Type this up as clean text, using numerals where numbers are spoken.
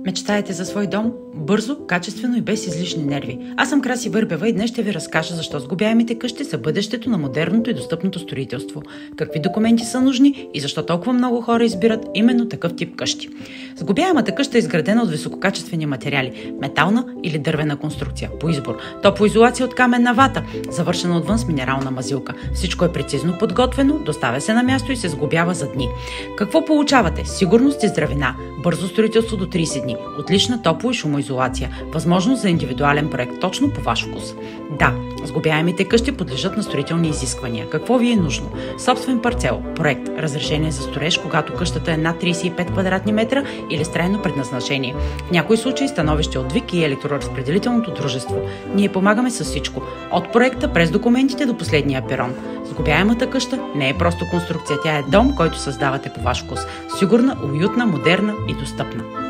Мечтаете за свой дом? Бързо, качествено и без излишни нерви. Аз съм Краси Върбева и днес ще ви разкажа защо сглобяемите къщи са бъдещето на модерното и достъпното строителство. Какви документи са нужни и защо толкова много хора избират именно такъв тип къщи. Сглобяемата къща е изградена от висококачествени материали – метална или дървена конструкция, по избор. Топлоизолация от каменна вата, завършена отвън с минерална мазилка. Всичко е прецизно подготвено, доставя се на място и се сглобява за дни. Какво получавате? Сигурност и здравина, бързо строителство до 30 дни, отлична топло- и шумоизолация, възможност за индивидуален проект точно по ваш вкус. Да, сглобяемите къщи подлежат на строителни изисквания. Какво ви е нужно? Собствен парцел, проект, разрешение за строеж, когато къщата е над 35 квадратни метра или с трайно предназначение. В някои случаи становище от ВИК и електроразпределителното дружество. Ние помагаме с всичко. От проекта през документите до последния перон. Сглобяемата къща не е просто конструкция, тя е дом, който създавате по ваш вкус. Сигурна, уютна, модерна и достъпна.